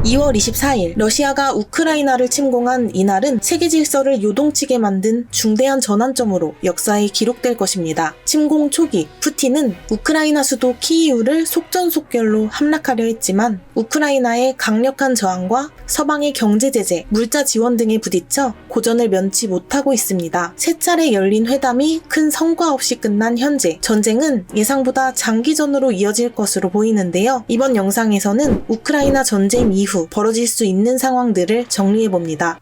2월 24일 러시아가 우크라이나를 침공한 이날은 세계 질서를 요동치게 만든 중대한 전환점으로 역사에 기록될 것입니다. 침공 초기 푸틴은 우크라이나 수도 키이우를 속전속결로 함락하려 했지만 우크라이나의 강력한 저항과 서방의 경제 제재, 물자 지원 등에 부딪혀 고전을 면치 못하고 있습니다. 세 차례 열린 회담이 큰 성과 없이 끝난 현재 전쟁은 예상보다 장기전으로 이어질 것으로 보이는데요. 이번 영상에서는 우크라이나 전쟁 이후 벌어질 수 있는 상황들을 정리해봅니다.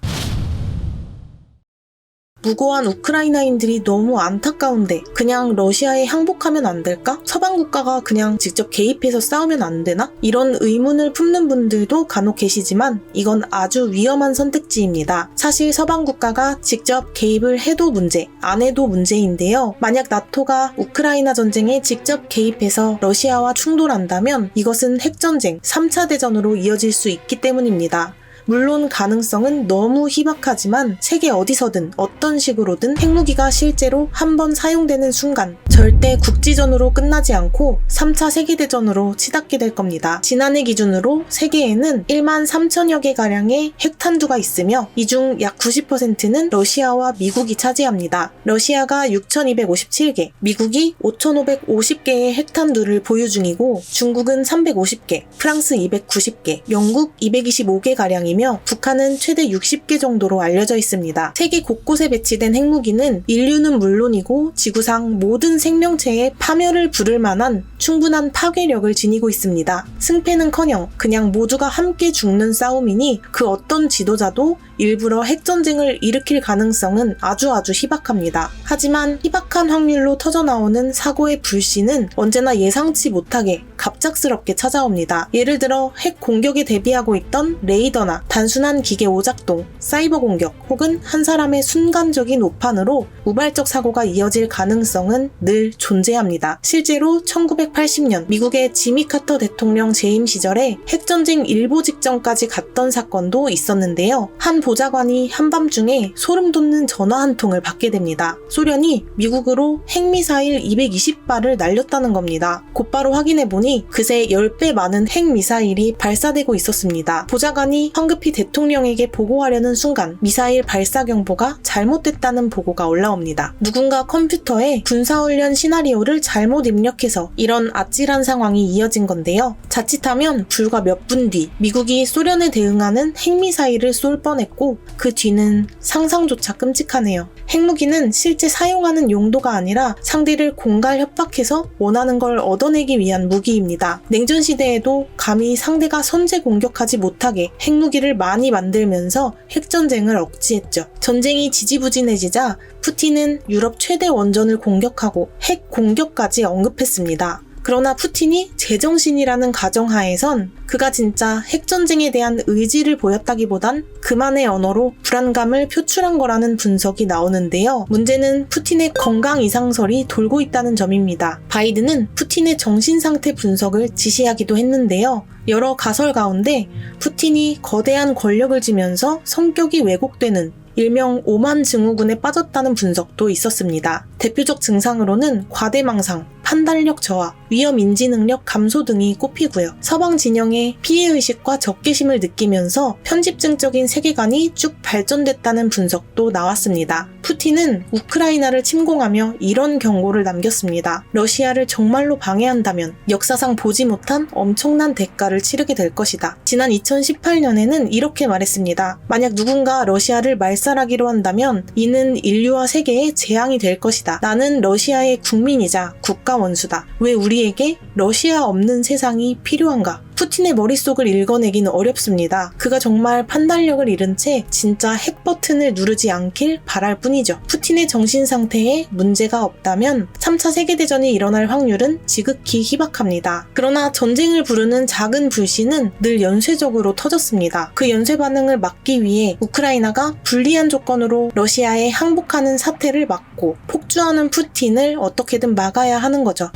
무고한 우크라이나인들이 너무 안타까운데 그냥 러시아에 항복하면 안 될까? 서방 국가가 그냥 직접 개입해서 싸우면 안 되나? 이런 의문을 품는 분들도 간혹 계시지만 이건 아주 위험한 선택지입니다. 사실 서방 국가가 직접 개입을 해도 문제, 안 해도 문제인데요. 만약 나토가 우크라이나 전쟁에 직접 개입해서 러시아와 충돌한다면 이것은 핵전쟁, 3차 대전으로 이어질 수 있기 때문입니다. 물론 가능성은 너무 희박하지만 세계 어디서든 어떤 식으로든 핵무기가 실제로 한번 사용되는 순간 절대 국지전으로 끝나지 않고 3차 세계대전으로 치닫게 될 겁니다. 지난해 기준으로 세계에는 1만 3천여 개 가량의 핵탄두가 있으며 이 중 약 90%는 러시아와 미국이 차지합니다. 러시아가 6,257개, 미국이 5,550개의 핵탄두를 보유 중이고 중국은 350개, 프랑스 290개, 영국 225개 가량이 북한은 최대 60개 정도로 알려져 있습니다. 세계 곳곳에 배치된 핵무기는 인류는 물론이고 지구상 모든 생명체의 파멸을 부를 만한 충분한 파괴력을 지니고 있습니다. 승패는커녕 그냥 모두가 함께 죽는 싸움이니 그 어떤 지도자도 일부러 핵전쟁을 일으킬 가능성은 아주 희박합니다. 하지만 희박한 확률로 터져나오는 사고의 불씨는 언제나 예상치 못하게 갑작스럽게 찾아옵니다. 예를 들어 핵 공격에 대비하고 있던 레이더나 단순한 기계 오작동, 사이버 공격 혹은 한 사람의 순간적인 오판으로 우발적 사고가 이어질 가능성은 늘 존재합니다. 실제로 1980년 미국의 지미 카터 대통령 재임 시절에 핵전쟁 일보 직전까지 갔던 사건도 있었는데요. 한 보좌관이 한밤중에 소름 돋는 전화 한 통을 받게 됩니다. 소련이 미국으로 핵미사일 220발을 날렸다는 겁니다. 곧바로 확인해보니 그새 10배 많은 핵미사일이 발사되고 있었습니다. 보좌관이 황급히 대통령에게 보고하려는 순간 미사일 발사 경보가 잘못됐다는 보고가 올라옵니다. 누군가 컴퓨터에 군사훈련 시나리오를 잘못 입력해서 이런 아찔한 상황이 이어진 건데요. 자칫하면 불과 몇 분 뒤 미국이 소련에 대응하는 핵미사일을 쏠 뻔했고 그 뒤는 상상조차 끔찍하네요. 핵무기는 실제 사용하는 용도가 아니라 상대를 공갈 협박해서 원하는 걸 얻어내기 위한 무기입니다. 냉전 시대에도 감히 상대가 선제 공격하지 못하게 핵무기를 많이 만들면서 핵전쟁을 억제했죠. 전쟁이 지지부진해지자 푸틴은 유럽 최대 원전을 공격하고 핵 공격까지 언급했습니다. 그러나 푸틴이 제정신이라는 가정하에선 그가 진짜 핵전쟁에 대한 의지를 보였다기보단 그만의 언어로 불안감을 표출한 거라는 분석이 나오는데요. 문제는 푸틴의 건강 이상설이 돌고 있다는 점입니다. 바이든은 푸틴의 정신상태 분석을 지시하기도 했는데요. 여러 가설 가운데 푸틴이 거대한 권력을 쥐면서 성격이 왜곡되는 일명 오만 증후군에 빠졌다는 분석도 있었습니다. 대표적 증상으로는 과대망상, 판단력 저하, 위험 인지 능력 감소 등이 꼽히고요. 서방 진영의 피해의식과 적개심을 느끼면서 편집증적인 세계관이 쭉 발전됐다는 분석도 나왔습니다. 푸틴은 우크라이나를 침공하며 이런 경고를 남겼습니다. 러시아를 정말로 방해한다면 역사상 보지 못한 엄청난 대가를 치르게 될 것이다. 지난 2018년에는 이렇게 말했습니다. 만약 누군가 러시아를 말살하기로 한다면 이는 인류와 세계에 재앙이 될 것이다. 나는 러시아의 국민이자 국가 원수다. 왜 우리에게 러시아 없는 세상이 필요한가? 푸틴의 머릿속을 읽어내기는 어렵습니다. 그가 정말 판단력을 잃은 채 진짜 핵 버튼을 누르지 않길 바랄 뿐이죠. 푸틴의 정신 상태에 문제가 없다면 3차 세계대전이 일어날 확률은 지극히 희박합니다. 그러나 전쟁을 부르는 작은 불씨는 늘 연쇄적으로 터졌습니다. 그 연쇄 반응을 막기 위해 우크라이나가 불리한 조건으로 러시아에 항복하는 사태를 막고 폭주하는 푸틴을 어떻게든 막아야 하는 거죠.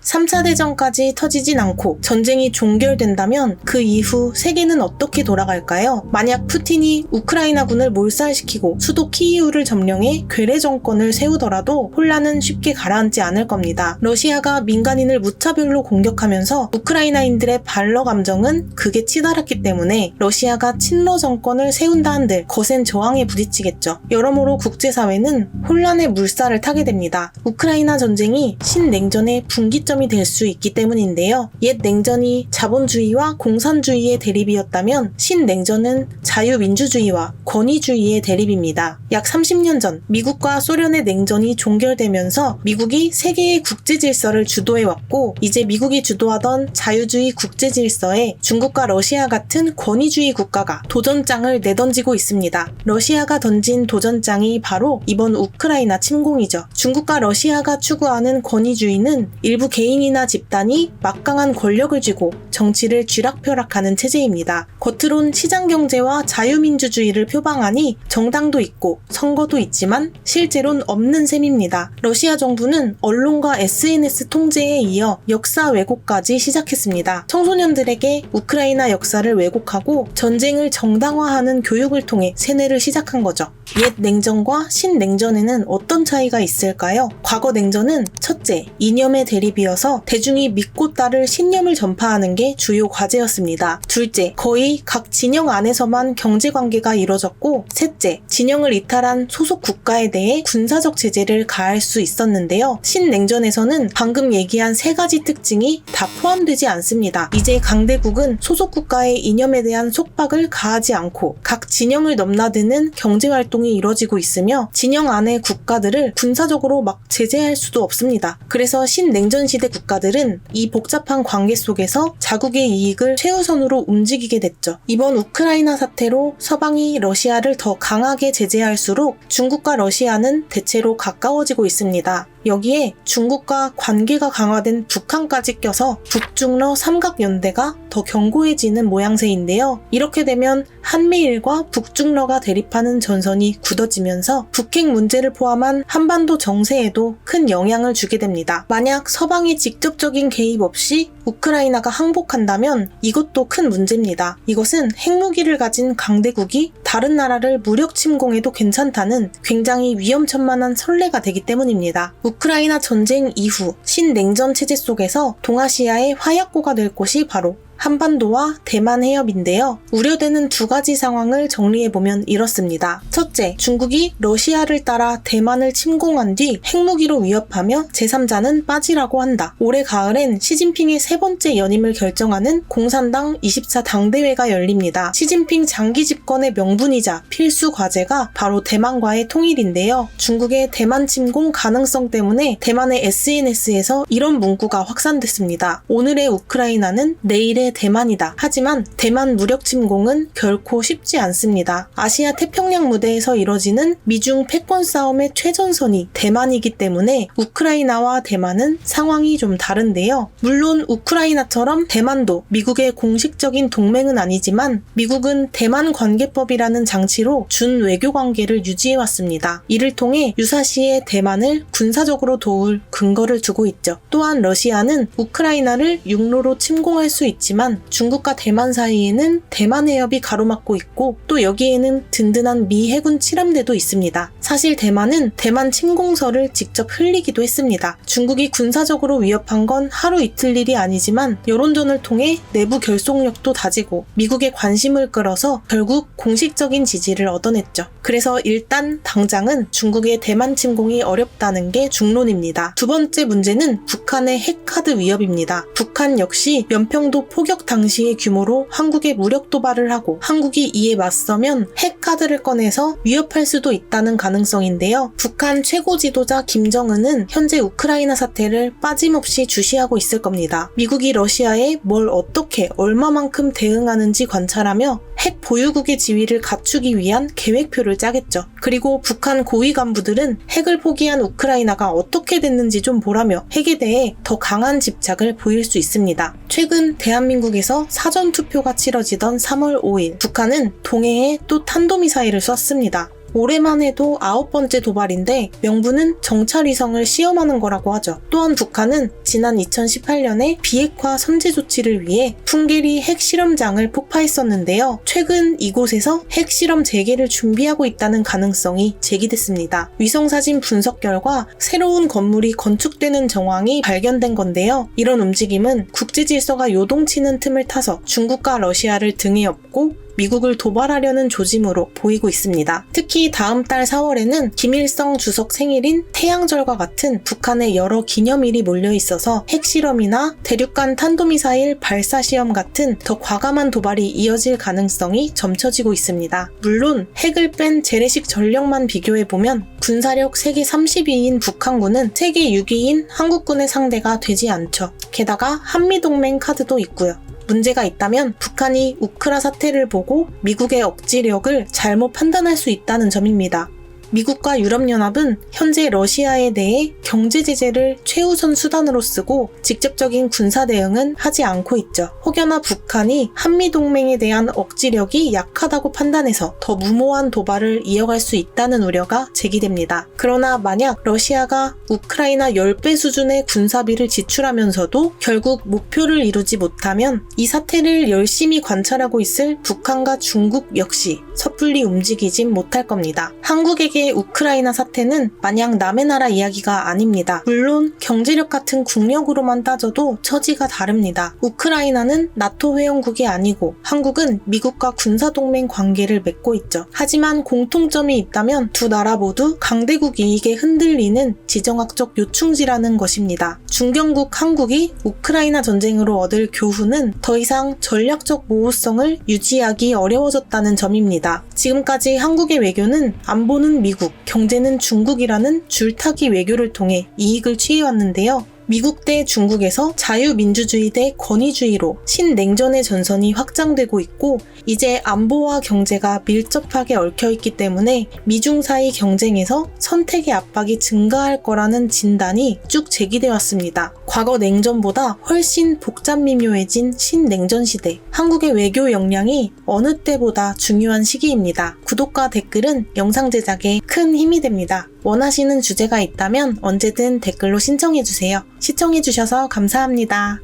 3차 대전까지 터지진 않고 전쟁이 종결된다면 그 이후 세계는 어떻게 돌아갈까요? 만약 푸틴이 우크라이나군을 몰살시키고 수도 키이우를 점령해 괴뢰 정권을 세우더라도 혼란은 쉽게 가라앉지 않을 겁니다. 러시아가 민간인을 무차별로 공격하면서 우크라이나인들의 반러 감정은 극에 치달았기 때문에 러시아가 친러 정권을 세운다 한들 거센 저항에 부딪히겠죠. 여러모로 국제사회는 혼란의 물살을 타게 됩니다. 우크라이나 전쟁이 신냉전의 분기점이 될 수 있기 때문인데요. 옛 냉전이 자본주의와 공산주의의 대립이었다면 신냉전은 자유민주주의와 권위주의의 대립입니다. 약 30년 전 미국과 소련의 냉전이 종결되면서 미국이 세계의 국제질서를 주도해왔고 이제 미국이 주도하던 자유주의 국제질서에 중국과 러시아 같은 권위주의 국가가 도전장을 내던지고 있습니다. 러시아가 던진 도전장이 바로 이번 우크라이나 침공이죠. 중국과 러시아가 추구하는 권위주의는 일부 개인이나 집단이 막강한 권력을 쥐고 정치를 쥐락펴락하는 체제입니다. 겉으론 시장경제와 자유민주주의를 표방하니 정당도 있고 선거도 있지만 실제로는 없는 셈입니다. 러시아 정부는 언론과 SNS 통제에 이어 역사 왜곡까지 시작했습니다. 청소년들에게 우크라이나 역사를 왜곡하고 전쟁을 정당화하는 교육을 통해 세뇌를 시작한 거죠. 옛 냉전과 신냉전에는 어떤 차이가 있을까요? 과거 냉전은 첫째, 이념의 대립이어서 대중이 믿고 따를 신념을 전파하는 게 주요 과제였습니다. 둘째, 거의 각 진영 안에서만 경제관계가 이뤄졌고 셋째, 진영을 이탈한 소속 국가에 대해 군사적 제재를 가할 수 있었는데요. 신냉전에서는 방금 얘기한 세 가지 특징이 다 포함되지 않습니다. 이제 강대국은 소속 국가의 이념에 대한 속박을 가하지 않고 각 진영을 넘나드는 경제활동이 이뤄지고 있으며 진영 안의 국가들을 군사적으로 막 제재할 수도 없습니다. 그래서 신냉전 시대 국가들은 이 복잡한 관계 속에서 자국의 이익을 최우선으로 움직이게 됐죠. 이번 우크라이나 사태로 서방이 러시아를 더 강하게 제재할수록 중국과 러시아는 대체로 가까워지고 있습니다. 여기에 중국과 관계가 강화된 북한까지 껴서 북중러 삼각연대가 더 견고해지는 모양새인데요. 이렇게 되면 한미일과 북중러가 대립하는 전선이 굳어지면서 북핵 문제를 포함한 한반도 정세에도 큰 영향을 주게 됩니다. 만약 서방의 직접적인 개입 없이 우크라이나가 항복한다면 이것도 큰 문제입니다. 이것은 핵무기를 가진 강대국이 다른 나라를 무력 침공해도 괜찮다는 굉장히 위험천만한 선례가 되기 때문입니다. 우크라이나 전쟁 이후 신냉전 체제 속에서 동아시아의 화약고가 될 곳이 바로 한반도와 대만 해협인데요. 우려되는 두 가지 상황을 정리해보면 이렇습니다. 첫째, 중국이 러시아를 따라 대만을 침공한 뒤 핵무기로 위협하며 제3자는 빠지라고 한다. 올해 가을엔 시진핑의 세 번째 연임을 결정하는 공산당 24 당대회가 열립니다. 시진핑 장기 집권의 명분이자 필수 과제가 바로 대만과의 통일인데요. 중국의 대만 침공 가능성 때문에 대만의 SNS에서 이런 문구가 확산됐습니다. 오늘의 우크라이나는 내일의 대만이다. 하지만 대만 무력 침공은 결코 쉽지 않습니다. 아시아 태평양 무대에서 이뤄지는 미중 패권 싸움의 최전선이 대만이기 때문에 우크라이나와 대만은 상황이 좀 다른데요. 물론 우크라이나처럼 대만도 미국의 공식적인 동맹은 아니지만 미국은 대만 관계법이라는 장치로 준 외교 관계를 유지해왔습니다. 이를 통해 유사시에 대만을 군사적으로 도울 근거를 두고 있죠. 또한 러시아는 우크라이나를 육로로 침공할 수 있지만 중국과 대만 사이에는 대만 해협이 가로막고 있고 또 여기에는 든든한 미 해군 칠함대도 있습니다. 사실 대만은 대만 침공설을 직접 흘리기도 했습니다. 중국이 군사적으로 위협한 건 하루 이틀 일이 아니지만 여론전을 통해 내부 결속력도 다지고 미국의 관심을 끌어서 결국 공식적인 지지를 얻어냈죠. 그래서 일단 당장은 중국의 대만 침공이 어렵다는 게 중론입니다. 두 번째 문제는 북한의 핵카드 위협입니다. 북한 역시 연평도 포격 당시의 규모로 한국에 무력 도발을 하고 한국이 이에 맞서면 핵카드를 꺼내서 위협할 수도 있다는 가능성인데요. 북한 최고 지도자 김정은은 현재 우크라이나 사태를 빠짐없이 주시하고 있을 겁니다. 미국이 러시아에 뭘 어떻게 얼마만큼 대응하는지 관찰하며 핵 보유국의 지위를 갖추기 위한 계획표를 짜겠죠. 그리고 북한 고위 간부들은 핵을 포기한 우크라이나가 어떻게 됐는지 좀 보라며 핵에 대해 더 강한 집착을 보일 수 있습니다. 최근 대한민국에서 사전투표가 치러지던 3월 5일 북한은 동해에 또 탄도미사일을 쐈습니다. 올해만 해도 9번째 도발인데 명분은 정찰위성을 시험하는 거라고 하죠. 또한 북한은 지난 2018년에 비핵화 선제 조치를 위해 풍계리 핵실험장을 폭파했었는데요. 최근 이곳에서 핵실험 재개를 준비하고 있다는 가능성이 제기됐습니다. 위성사진 분석 결과 새로운 건물이 건축되는 정황이 발견된 건데요. 이런 움직임은 국제질서가 요동치는 틈을 타서 중국과 러시아를 등에 업고 미국을 도발하려는 조짐으로 보이고 있습니다. 특히 다음 달 4월에는 김일성 주석 생일인 태양절과 같은 북한의 여러 기념일이 몰려 있어서 핵실험이나 대륙간 탄도미사일 발사 시험 같은 더 과감한 도발이 이어질 가능성이 점쳐지고 있습니다. 물론 핵을 뺀 재래식 전력만 비교해보면 군사력 세계 30위인 북한군은 세계 6위인 한국군의 상대가 되지 않죠. 게다가 한미동맹 카드도 있고요. 문제가 있다면 북한이 우크라 사태를 보고 미국의 억지력을 잘못 판단할 수 있다는 점입니다. 미국과 유럽연합은 현재 러시아에 대해 경제 제재를 최우선 수단으로 쓰고 직접적인 군사 대응은 하지 않고 있죠. 혹여나 북한이 한미동맹에 대한 억지력이 약하다고 판단해서 더 무모한 도발을 이어갈 수 있다는 우려가 제기됩니다. 그러나 만약 러시아가 우크라이나 10배 수준의 군사비를 지출하면서도 결국 목표를 이루지 못하면 이 사태를 열심히 관찰하고 있을 북한과 중국 역시 섣불리 움직이진 못할 겁니다. 한국에게 우크라이나 사태는 마냥 남의 나라 이야기가 아닙니다. 물론 경제력 같은 국력으로만 따져도 처지가 다릅니다. 우크라이나는 나토 회원국이 아니고 한국은 미국과 군사동맹 관계를 맺고 있죠. 하지만 공통점이 있다면 두 나라 모두 강대국 이익에 흔들리는 지정학적 요충지라는 것입니다. 중견국 한국이 우크라이나 전쟁으로 얻을 교훈은 더 이상 전략적 모호성을 유지하기 어려워졌다는 점입니다. 지금까지 한국의 외교는 안보는 미국, 경제는 중국이라는 줄타기 외교를 통해 이익을 취해왔는데요. 미국 대 중국에서 자유민주주의 대 권위주의로 신냉전의 전선이 확장되고 있고 이제 안보와 경제가 밀접하게 얽혀있기 때문에 미중 사이 경쟁에서 선택의 압박이 증가할 거라는 진단이 쭉 제기되어 왔습니다. 과거 냉전보다 훨씬 복잡 미묘해진 신냉전 시대, 한국의 외교 역량이 어느 때보다 중요한 시기입니다. 구독과 댓글은 영상 제작에 큰 힘이 됩니다. 원하시는 주제가 있다면 언제든 댓글로 신청해주세요. 시청해주셔서 감사합니다.